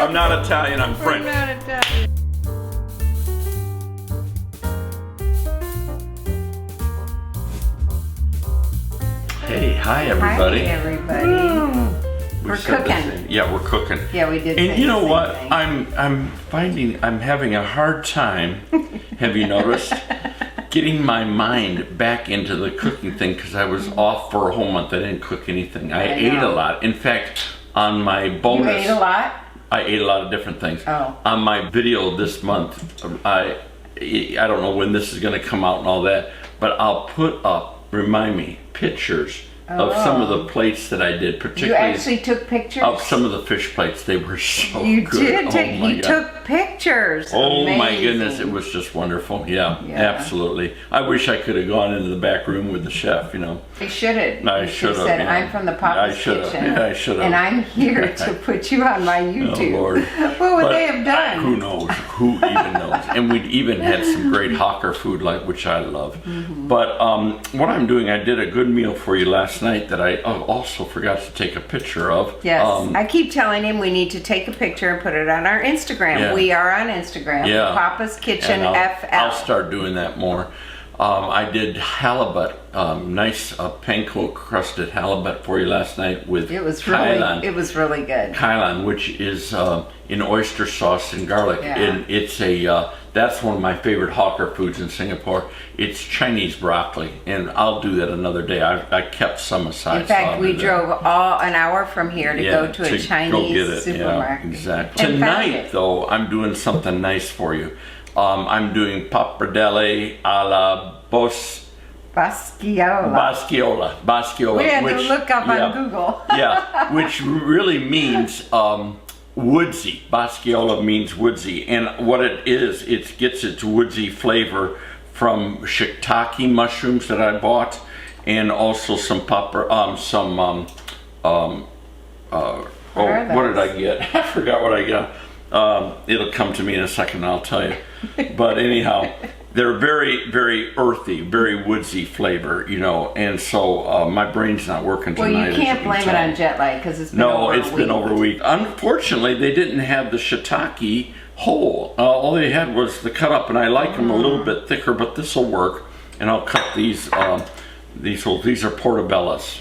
I'm not Italian, I'm French. We're not Italian. Hey, hi everybody. Hi everybody. We're said the cooking. same. Yeah, we're cooking. Yeah, we did. And say you the know same what? thing. I'm finding I'm having a hard time. Have you noticed? Getting my mind back into the cooking thing because I was off for a whole month. I didn't cook anything. I ate a lot. In fact, on my bonus, You ate a lot? I ate a lot of different things. Oh. On my video this month, I don't know when this is going to come out and all that, but I'll put up, remind me, pictures of some of the plates that I did, You particularly actually took pictures? of some of the fish plates. They were so You good. did take. Oh my You God. took pictures. Oh my Amazing. goodness, it was just wonderful. Yeah, Yeah. absolutely. I wish I could have gone into the back room with the chef, you know. You should have. I You should have, said, yeah. I'm from the I Papa's should have. Kitchen. Yeah, I should have. And I'm here to put you on my YouTube. Oh, Lord. What would But they have done? Who knows? Who even knows? And we'd even had some great hawker food, like which I love. Mm-hmm. But what I'm doing, I did a good meal for you last night that I also forgot to take a picture of. Yes, I keep telling him we need to take a picture and put it on our Instagram. Yeah. We are on Instagram, Yeah. Papa's Kitchen And FL. I'll start doing that more. I did halibut, nice panko crusted halibut for you last night with It was kailan. really good. Kailan, which is in oyster sauce and garlic, Yeah. and it's that's one of my favorite hawker foods in Singapore. It's Chinese broccoli, and I'll do that another day. I kept some aside. In so I'll fact, we do that. drove an hour from here to go to a go Chinese get it. supermarket. Yeah, exactly. And found Tonight, it. though, I'm doing something nice for you. I'm doing pappardelle alla Basquiola. Basquiola. We had which, to look up yeah, on Google. yeah, which really means woodsy. Basquiola means woodsy, and what it is, it gets its woodsy flavor from shiitake mushrooms that I bought, and also some what did I get? I forgot what I got. It'll come to me in a second, I'll tell you. But anyhow, they're very, very earthy, very woodsy flavor, you know, and so my brain's not working Well, tonight. you as can't can blame it tell. on jet lag because it's been No, over it's a week. been over a week. Unfortunately, they didn't have the shiitake whole. All they had was the cut up, and I like them a little bit thicker, but this will work. And I'll cut these. These are portobellas.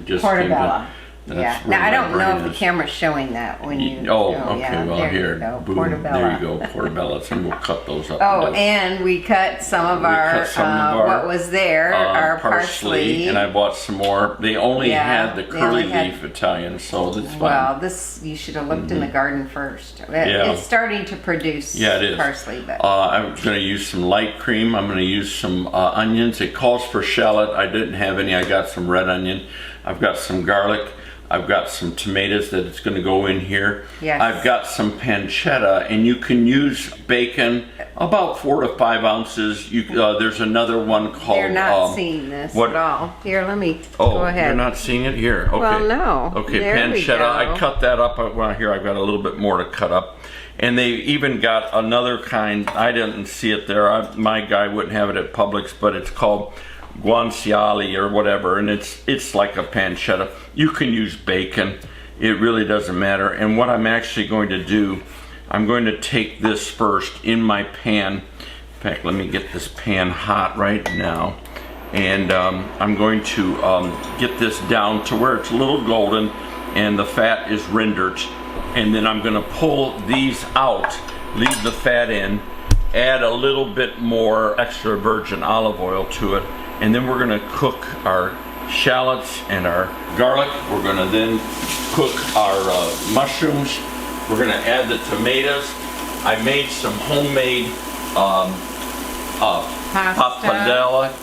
Just came to- Portobello. that's Yeah. where Now I my don't know brain if the is. camera's showing that when you. Okay. yeah, Well, there here, you go. boom. Portobello. There you go, portobellas, and we'll cut those up. Oh, into- and we cut some of We our, cut some of our, what was there, our parsley. and I bought some more. They only Yeah, had the they curly only had- leaf Italian, so that's fine. Well, this you should have looked in the garden first. Yeah. It's starting to produce Yeah, it is. parsley, but I'm going to use some light cream. I'm going to use some onions. It calls for shallot. I didn't have any. I got some red onion. I've got some garlic. I've got some tomatoes that it's going to go in here. Yes. I've got some pancetta, and you can use bacon, about 4 to 5 ounces. There's another one called. you're not seeing this what- at all. Here, let me Oh, go ahead. you're not seeing it here. Okay. Well, no. Okay, There we pancetta. go. I cut that up. Well, here I've got a little bit more to cut up, and they even got another kind. I didn't see it there. My guy wouldn't have it at Publix, but it's called guanciale or whatever, and it's like a pancetta. You can use bacon. It really doesn't matter. And what I'm actually going to do, I'm going to take this first in my pan. In fact, let me get this pan hot right now. And I'm going to get this down to where it's a little golden and the fat is rendered. And then I'm going to pull these out, leave the fat in, add a little bit more extra virgin olive oil to it, and then we're going to cook our shallots and our garlic. We're going to then cook our mushrooms. We're going to add the tomatoes. I made some homemade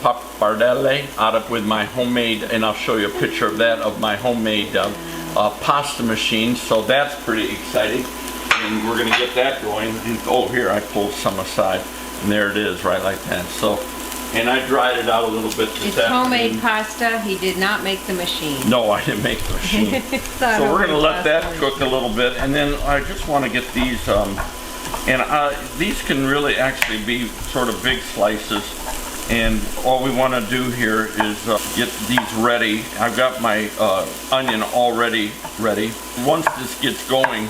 pappardelle out of with my homemade, and I'll show you a picture of that, of my homemade pasta machine. So that's pretty exciting, and we're gonna get that going. And, oh, here I pulled some aside, and there it is, right like that. So, and I dried it out a little bit this It's afternoon. homemade pasta. He did not make the machine. No, I didn't make the machine. So we're gonna let that cook a little bit, and then I just want to get these. These can really actually be sort of big slices, and all we want to do here is get these ready. I've got my onion already ready. Once this gets going,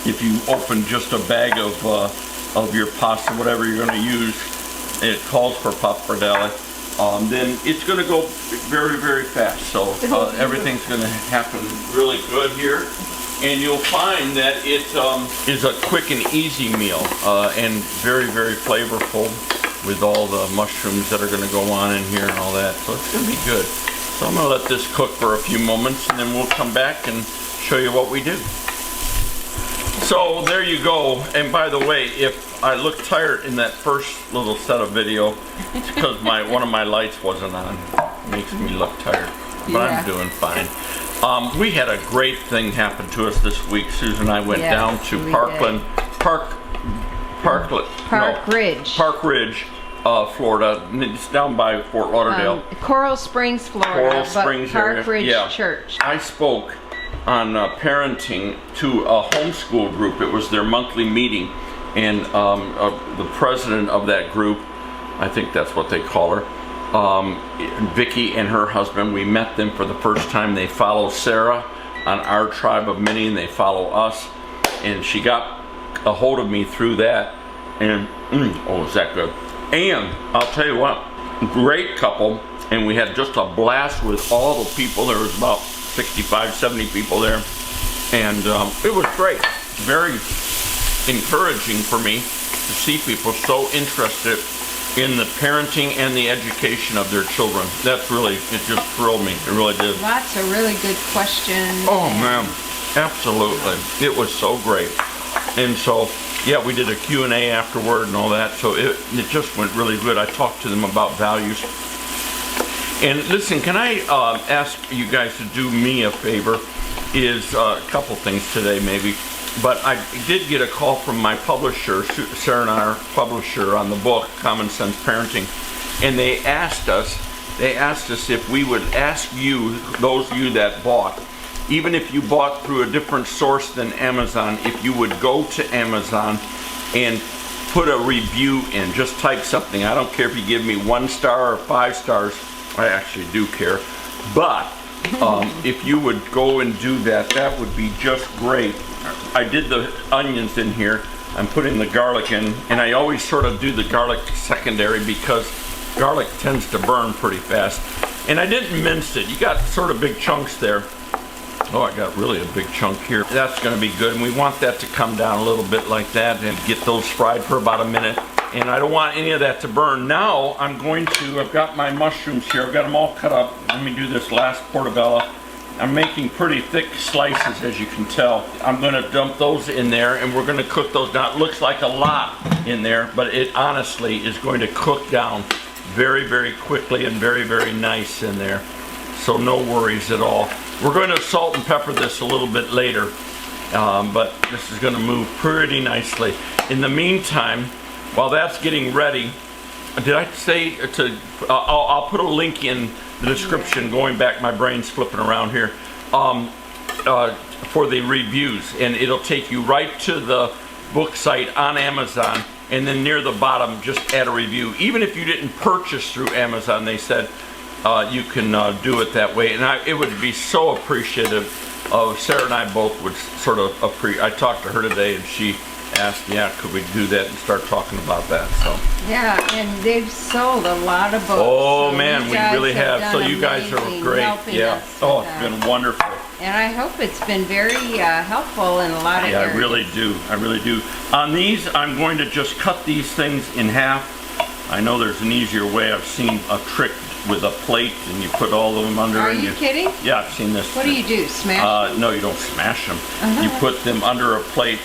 if you open just a bag of your pasta, whatever you're going to use, it calls for pappardelle, then it's going to go very, very fast. So everything's going to happen really good here. And you'll find that it is a quick and easy meal and very, very flavorful with all the mushrooms that are going to go on in here and all that. So it's going to be good. So I'm going to let this cook for a few moments and then we'll come back and show you what we do. So there you go. And by the way, if I look tired in that first little set of video, it's because one of my lights wasn't on. It makes me look tired, but I'm doing fine. We had a great thing happen to us this week. Susan and I went down to Park Ridge, Florida. It's down by Fort Lauderdale. Coral Springs, Florida. Coral Springs Park Ridge area. Church. I spoke on parenting to a homeschool group. It was their monthly meeting, and the president of that group, I think that's what they call her, Vicki and her husband, we met them for the first time. They follow Sarah on our tribe of many, and they follow us. And she got a hold of me through that. And oh, is that good? And I'll tell you what, great couple. And we had just a blast with all the people. There was about 65, 70 people there. And it was great. Very encouraging for me to see people so interested in the parenting and the education of their children. That's really, it just thrilled me. It really did. Lots of really good questions. Oh man, absolutely. It was so great. And so, yeah, we did a Q&A afterward and all that. So it just went really good. I talked to them about values. And listen, can I ask you guys to do me a favor? Is a couple things today maybe. But I did get a call from my publisher, Sarah and I, our publisher on the book, Common Sense Parenting, and they asked us if we would ask you, those of you that bought, even if you bought through a different source than Amazon, if you would go to Amazon and put a review in, just type something. I don't care if you give me 1 star or 5 stars, I actually do care, but if you would go and do that, that would be just great. I did the onions in here. I'm putting the garlic in, and I always sort of do the garlic secondary because garlic tends to burn pretty fast. And I didn't mince it. You got sort of big chunks there. Oh, I got really a big chunk here. That's going to be good, and we want that to come down a little bit like that and get those fried for about a minute. And I don't want any of that to burn. Now I'm going to, I've got my mushrooms here. I've got them all cut up. Let me do this last portobello. I'm making pretty thick slices, as you can tell. I'm going to dump those in there, and we're going to cook those down. It looks like a lot in there, but it honestly is going to cook down very, very quickly and very, very nice in there. So no worries at all. We're going to salt and pepper this a little bit later, but this is going to move pretty nicely. In the meantime, while that's getting ready, did I say to, I'll put a link in the description, going back, my brain's flipping around here, for the reviews, and it'll take you right to the book site on Amazon, and then near the bottom just add a review. Even if you didn't purchase through Amazon, they said you can do it that way, and it would be so appreciative of, Sarah and I both would sort of I talked to her today, and she asked, yeah, could we do that and start talking about that? So yeah, and they've sold a lot of books. Oh so man, we really have. So you guys are great. Yeah. Oh, it's been wonderful. And I hope it's been very helpful in a lot of areas. I really do. I really do. On these, I'm going to just cut these things in half. I know there's an easier way. I've seen a trick with a plate, and you put all of them under. Are you kidding? Yeah, I've seen this. What do you do? Smash them? No, you don't smash them. You put them under a plate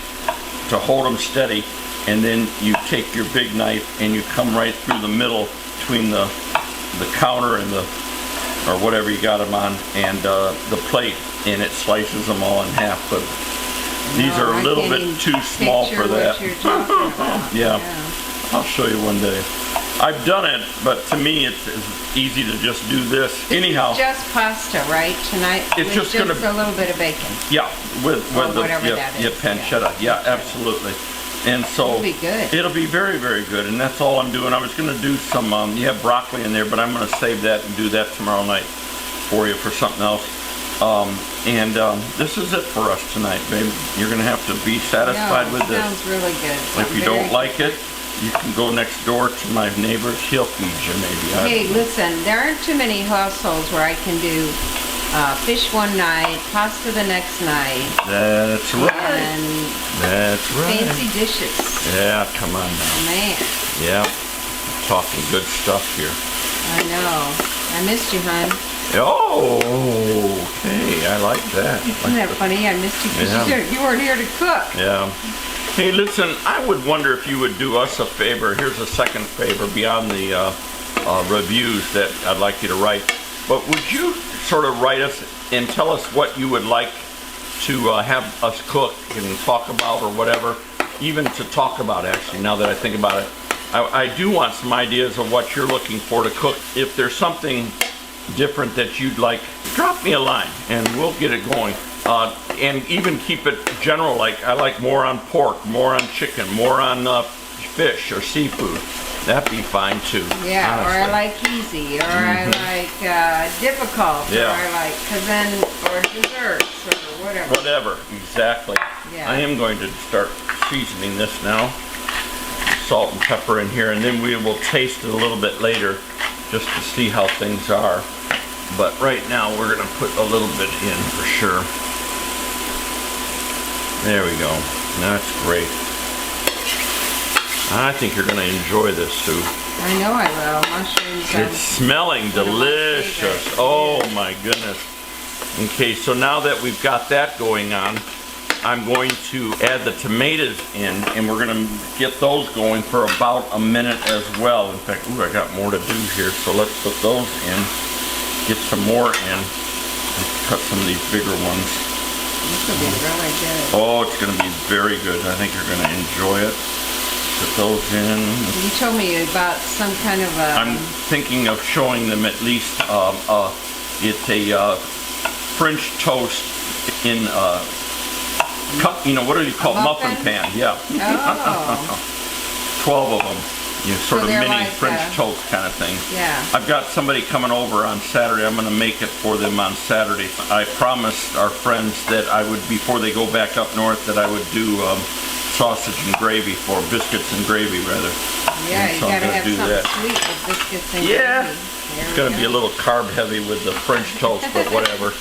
to hold them steady, and then you take your big knife and you come right through the middle between the counter and the, or whatever you got them on, and the plate, and it slices them all in half. But these are a little bit too small for that. What you're talking about. Yeah, I'll show you one day. I've done it, but to me it's easy to just do this. Anyhow, just pasta, right? Tonight, it's with just gonna, a little bit of bacon. Yeah, with the that is. pancetta. Yeah, absolutely. And so it'll be good. It'll be very, very good. And that's all I'm doing. I was going to do some. You have broccoli in there, but I'm going to save that and do that tomorrow night for you for something else. And this is it for us tonight, babe. You're gonna have to be satisfied No, with this. sounds really good. If you don't like it, you can go next door to my neighbors. He'll feed you, maybe. Hey, listen, there aren't too many households where I can do fish one night, pasta the next night, That's right. and That's right. fancy dishes. Yeah, come on now. Man, Yeah, talking good stuff here. I know. I missed you, hon. Oh, okay. I like that. Isn't that funny? I missed you because Yeah. you weren't here to cook. Yeah. Hey, listen, I would wonder if you would do us a favor. Here's a second favor beyond the reviews that I'd like you to write. But would you sort of write us and tell us what you would like to have us cook and talk about or whatever? Even to talk about, actually, now that I think about it. I do want some ideas of what you're looking for to cook. If there's something different that you'd like, drop me a line and we'll get it going. And even keep it general, like I like more on pork, more on chicken, more on fish or seafood. That'd be fine too. Yeah, honestly. or I like easy, or I like difficult, Yeah. or I like cousin or desserts or whatever. Whatever, exactly. Yeah. I am going to start seasoning this now. Salt and pepper in here, and then we will taste it a little bit later just to see how things are. But right now we're going to put a little bit in for sure. There we go. That's great. I think you're going to enjoy this soup. I know I will. Mushrooms. It's smelling one of my delicious. favorites. Oh my goodness. Okay, so now that we've got that going on, I'm going to add the tomatoes in, and we're going to get those going for about a minute as well. In fact, ooh, I got more to do here, so let's put those in. Get some more in. Let's cut some of these bigger ones. This will be really good. Oh, it's going to be very good. I think you're going to enjoy it. Put those in. You told me about some kind of a. I'm thinking of showing them at least it's a French toast in cup. You know, what do you call A muffin muffin? pan? Yeah, Oh, 12 of them. You know, sort So of they're mini like, French toast kind of thing. yeah. I've got somebody coming over on Saturday. I'm going to make it for them on Saturday. I promised our friends that I would, before they go back up north, that I would do sausage and gravy for biscuits and gravy rather. Yeah, And you so I'm gotta gonna have do something that. sweet with biscuits and Yeah. gravy. There It's we going to go. be a little carb heavy with the French toast, but whatever.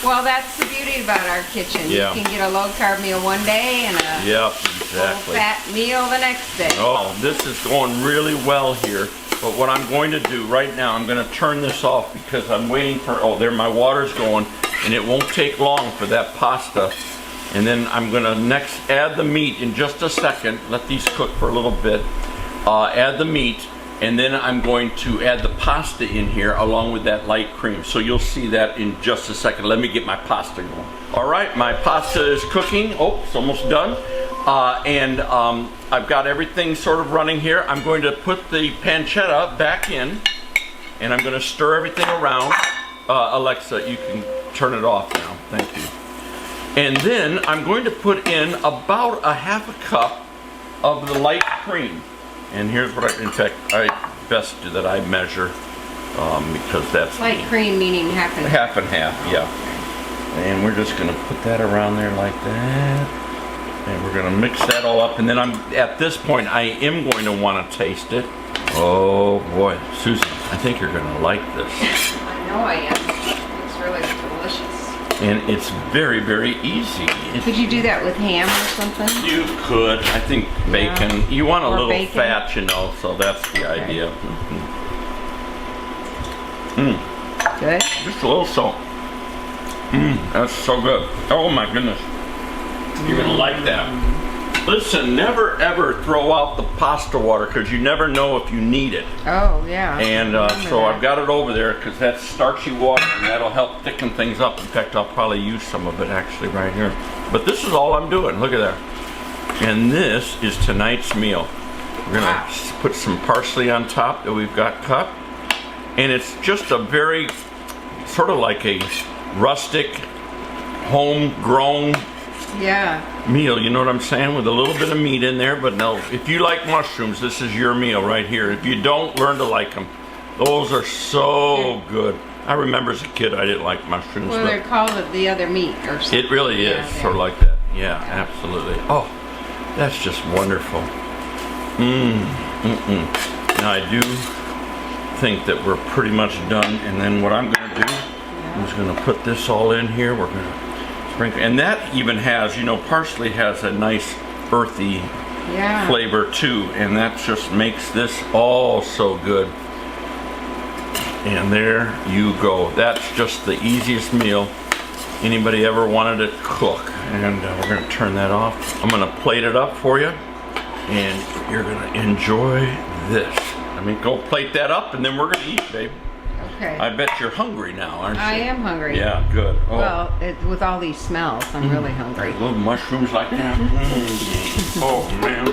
Well, that's the beauty about our kitchen. Yeah. You can get a low carb meal one day and a Yep, full exactly. fat meal the next day. Oh, this is going really well here. But what I'm going to do right now, I'm going to turn this off because I'm waiting for, oh, there my water's going, and it won't take long for that pasta. And then I'm going to next add the meat in just a second. Let these cook for a little bit. Add the meat, and then I'm going to add the pasta in here along with that light cream. So you'll see that in just a second. Let me get my pasta going. All right, my pasta is cooking. Oh, it's almost done. And I've got everything sort of running here. I'm going to put the pancetta back in, and I'm going to stir everything around. Alexa, you can turn it off now. Thank you. And then I'm going to put in about a half a cup of the light cream. And here's what in fact, I best that I measure because that's Light cream meaning half and half. half and half, yeah. And we're just gonna put that around there like that. And we're gonna mix that all up. And then at this point, I am going to want to taste it. Oh boy, Susan, I think you're gonna like this. I know I am. It's really delicious. And it's very, very easy. Could you do that with ham or something? You could. I think bacon. You want a Or little bacon. fat, you know, so that's the Okay. idea. Good. Just a little salt. That's so good. Oh my goodness. You're gonna like that. Listen, never ever throw out the pasta water because you never know if you need it. Oh, yeah. And Remember so that. I've got it over there because that's starchy water and that'll help thicken things up. In fact, I'll probably use some of it actually right here. But this is all I'm doing. Look at that. And this is tonight's meal. We're gonna put some parsley on top that we've got cut. And it's just a very, sort of like a rustic, homegrown Yeah. meal, you know what I'm saying? With a little bit of meat in there, but no, if you like mushrooms, this is your meal right here. If you don't, learn to like them. Those are so good. I remember as a kid I didn't like mushrooms, Well, they're but call it the other meat or something. it really is Yeah, sort of like that. Yeah, absolutely. Oh, that's just wonderful. Now I do think that we're pretty much done, and then what I'm going to do is going to put this all in here. We're going to sprinkle, and that even has, you know, parsley has a nice earthy Yeah. flavor too, and that just makes this all so good. And there you go. That's just the easiest meal anybody ever wanted to cook. And we're going to turn that off. I'm going to plate it up for you, and you're going to enjoy this. I mean, go plate that up, and then we're going to eat, babe. Okay. I bet you're hungry now, aren't you? I am hungry. Yeah, good. Oh. Well, with all these smells, I'm really hungry. Little mushrooms like that. Oh man,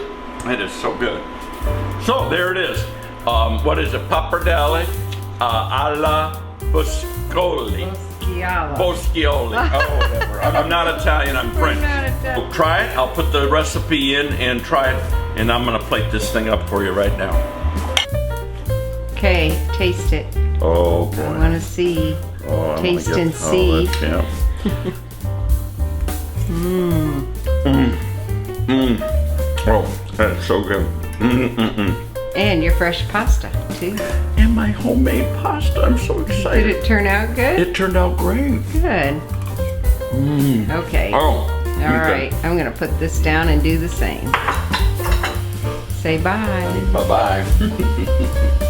that is so good. So there it is. What is it? Pappardelle alla Boscoli. Boschiala. Boschioli. Oh, whatever. I'm not Italian. I'm French. not Italian. Well, try it. I'll put the recipe in and try it, and I'm gonna plate this thing up for you right now. Okay, taste it. Oh I boy. want to see. Oh, I wanna Taste get and all see. this, yeah. Oh, that's so good. And your fresh pasta, too. And my homemade pasta. I'm so excited. Did it turn out good? It turned out great. Good. Okay. Oh. All right. I'm going to put this down and do the same. Say bye. Bye-bye.